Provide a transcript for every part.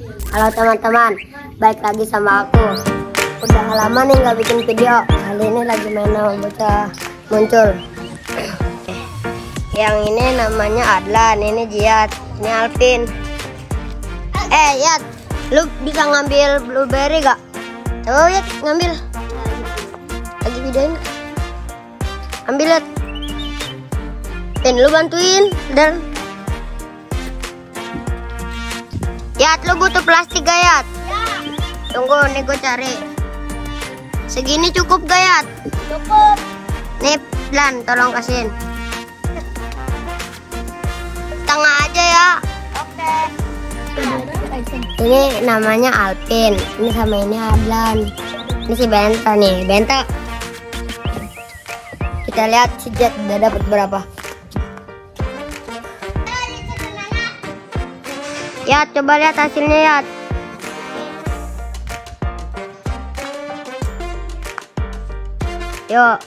Halo teman-teman, balik lagi sama aku. Udah lama nih nggak bikin video. Kali ini lagi main sama bocah muncul. Yang ini namanya Adlan, ini Jiat, ini Alvin. Yat, lu bisa ngambil blueberry gak? Coba Yat, ngambil. Lagi videoin. Ambil Yat. Vin, lu bantuin. Dan Yat, lu butuh plastik gak Yat? Ya. Tunggu, nih gue cari. Segini cukup gak Yat? Cukup. Nih, Lan, tolong kasihin. Setengah aja ya. Oke. Ini namanya Alvin. Ini sama ini Adlan. Ini si Benta nih. Benta. Kita lihat si Jet udah dapat berapa. Yat, coba lihat hasilnya Yat. Yuk.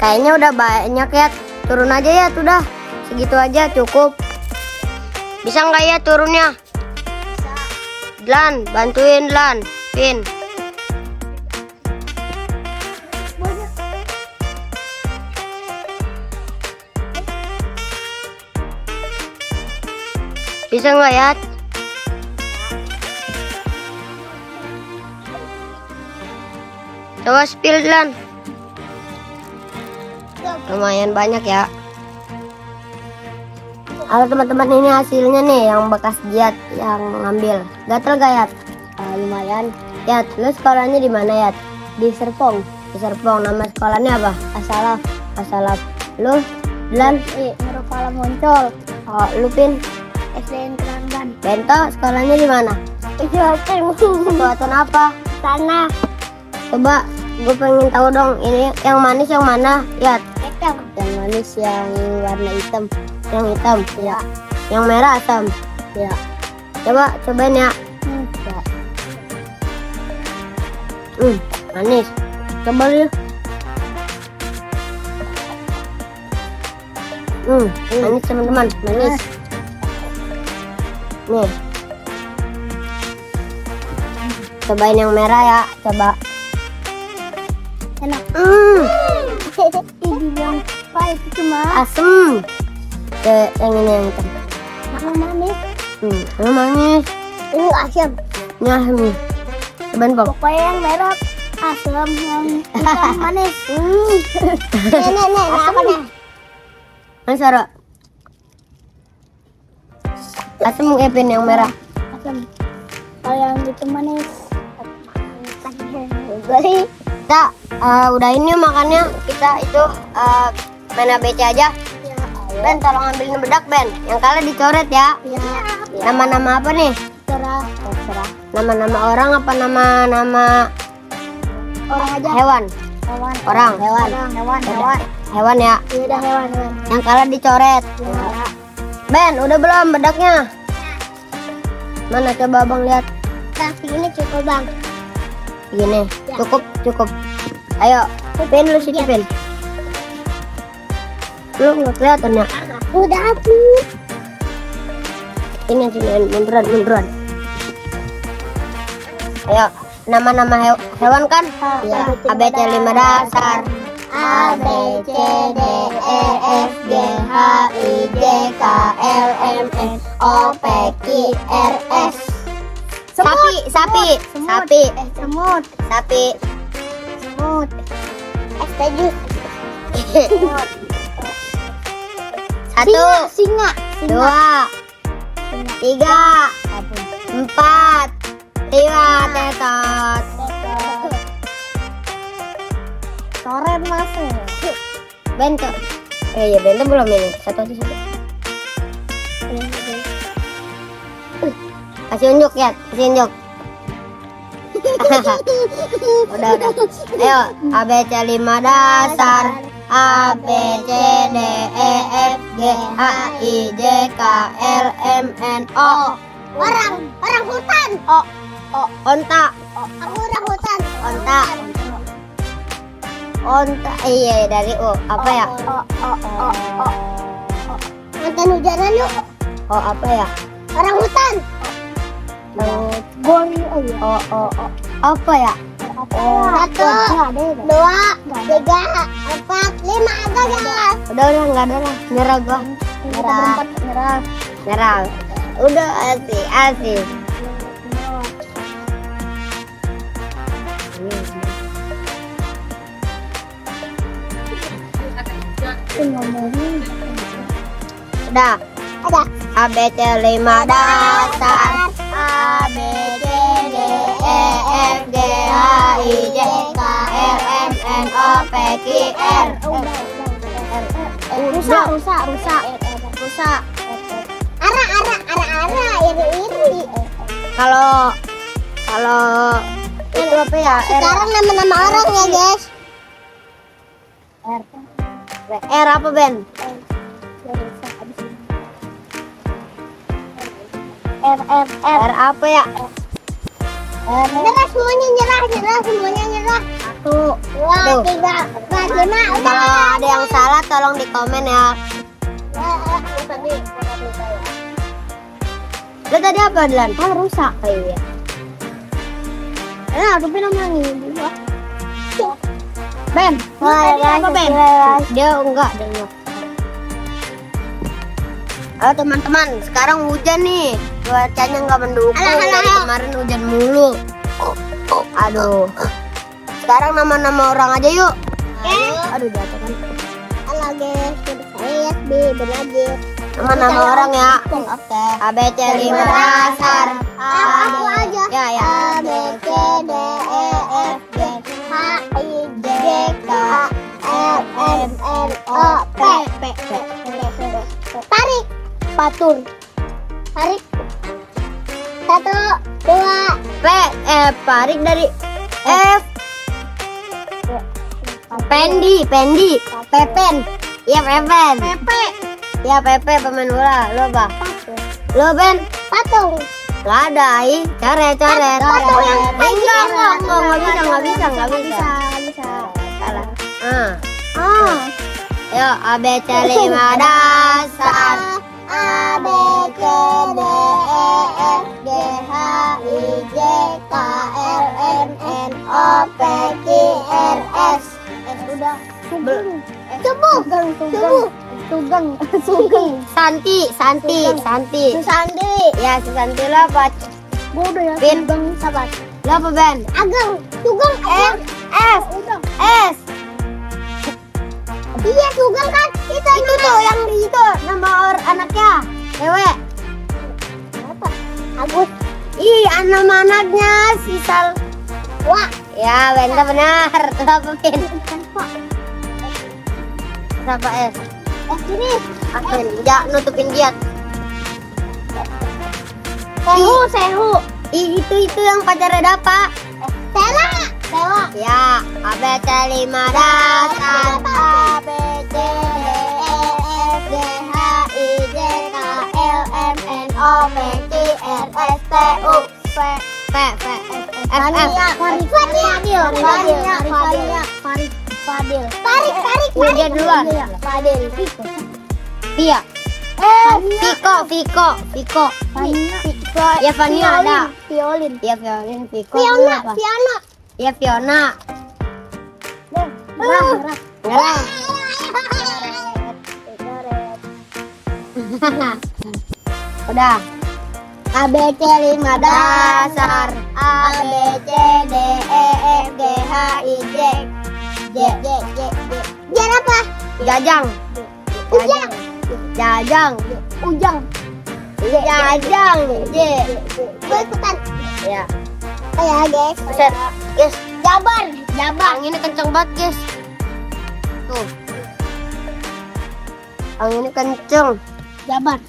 Kayaknya udah banyak Yat. Turun aja Yat, udah. Segitu aja cukup. Bisa nggak ya turunnya? Lan, bantuin Lan. Vin. Bisa nggak ya? Coba spill Lan. Lumayan banyak ya. Halo teman-teman, ini hasilnya nih yang bekas Jiat yang ngambil. Gatel gak Yat? Lumayan. Yat, lu sekolahnya di mana Yat? Di Serpong. Di Serpong. Nama sekolahnya apa? Asalaf. Asalaf. Lu? Lan? Nurul Muncul. Oh, lu Pin? SDN Keranggan. Bento, sekolahnya di mana? Kekuatan apa? Sana. Coba, gue pengen tahu dong. Ini yang manis yang mana Yat? Hitam. Yang manis yang warna hitam. Yang hitam Ya. Yang merah asam Ya. Coba cobain ya. Ya. Manis. Coba lu. Manis teman-teman, manis. Nih. Cobain yang merah ya, coba. Enak. Dibilang pahit itu mah. Asem. Yang ini yang hitam. Manis. Ini manis. Ini asam. Ini asem nih. Cobain Pop. Pokoknya yang merah asam, yang hitam manis. Nih, apa nih? Mana Sarah? Asem Epin yang merah. Asam. Kalau yang itu manis. Kita udah ini makannya. Kita itu main ABC aja. Ben, tolong ambilin bedak Ben. Yang kalah dicoret ya. Nama-nama apa nih? Terserah. Nama-nama orang apa nama-nama Orang aja. hewan? Hewan. Orang. Hewan ya. Iya dah hewan. Yang kalah dicoret. Ya. Ben, udah belum bedaknya? Mana coba Bang lihat. Tapi ini cukup bang. Gini. Ya. Cukup. Ayo, Ben lu cicipin. Lu nggak kelihatan ya? Udah aku. Ini munduran. Ayo, nama-nama hewan kan? Ya. ABC 5 dasar. A B C D E F G H I J K L M N O P Q R S. Sapi. Semut. Estajus. Satu, Singa. 2, 3, 4, 5, tetot. Toren masuk. Bento. Iya Bento belum ini. Satu. Kasih unjuk ya, kasih unjuk. Udah. Ayo, ABC 5 dasar. A B C D E F G H I J K L M N O. Orang hutan. Onta. Orang hutan. Onta. Iya dari O. Apa ya? Mantan hujanan yuk. Oh apa ya? Orang hutan. Gori aja. Oh. Apa ya? Satu, dua, tiga, empat, lima. Ada guys. Udah nggak ada lah. Nyerah gua. Nyerah. Udah asik. Udah. Ada. A B C 5 dasar. A B C D E F G H I J K L M N O P Q R. Rusak. Iri. Kalau itu apa ya? Sekarang nama-nama orang ya guys. R apa Ben? R apa ya? Nyerah semuanya, nyerah. Tuh. 2, 3, 4, 5. Kalau ada yang salah tolong di komen ya. Lo tadi apa Dilan? Kan rusak. Iya. Hadapin nama ini. Ben, Tadi apa Ben? Dia enggak. Halo teman-teman, sekarang hujan nih. Cuacanya nggak mendukung. Dari kemarin hujan mulu. Aduh. Sekarang nama-nama orang aja yuk. Aduh jatuh kan. Halo guys, saya SB Bernadette. Nama-nama orang ya. Oke. A B C 5 dasar. Aku aja. Ya. A B C D E F G H I J K L M N O P. Tarik. Patur. Tarik. 1, 2. Parik dari F. Pendi. Pepen. Iya Pepen. Pepe. Ya Pepe pemain bola. Lo apa? Lo Ben? Patung. Gak ada, coret. Patung yang Nggak bisa. Salah. Yo, A B C 5 dasar. A B C D E F G H I J K L M N O P Q R S. Udah. Sugeng. Santi. Susandi. Ya, Susanti lo apa? Bodoh ya. Bin. Sugeng sabar. Lo apa Ben? Ageng. Sugeng. S. S. Iya Sugeng kan. Itu Tuh yang di itu nama anaknya. Cewek. apa? Agus. Nama anaknya si Sal. Wah. Ya, benar. Itu apa Ben? Siapa S? Sini. Akhir, ya nutupin dia. Sehu. Itu yang pacarnya Dapa. Sela. Ya, A B C 5 dasar. A B C D E F G H I J K L M N O P Q R S T U V. F. Fadil. Tarik. Dia duluan. Fadil. Iya. Viko. Ya Vania ada. Violin. Ya violin. Viko. Fiona. Apa? Ya Fiona. Ngerang. Udah. A B C 5 Dasar. A B C D E F G H I J Jar apa? Jajang. Ujang. J. Gue ikutan. Ya. Oh ya guys. Buset. Guys, Jabar. anginnya kenceng banget, guys. Tuh. Anginnya kenceng. Jabar.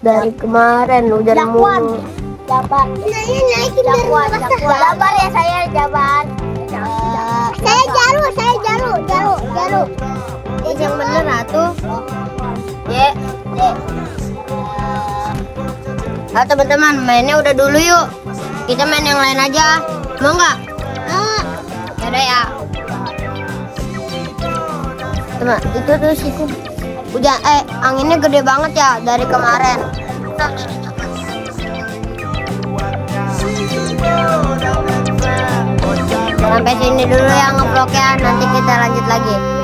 Dari kemarin hujan mulu. Jabar. Naikin biar Jabar ya saya Jabar. Saya Jaru. Yang bener atuh. Ye. Halo teman-teman, mainnya udah dulu yuk. Kita main yang lain aja. Mau nggak? Yaudah ya. Teman, itu tuh siku. Hujan, anginnya gede banget ya dari kemarin. Sampai sini dulu ya ngevlognya, nanti kita lanjut lagi.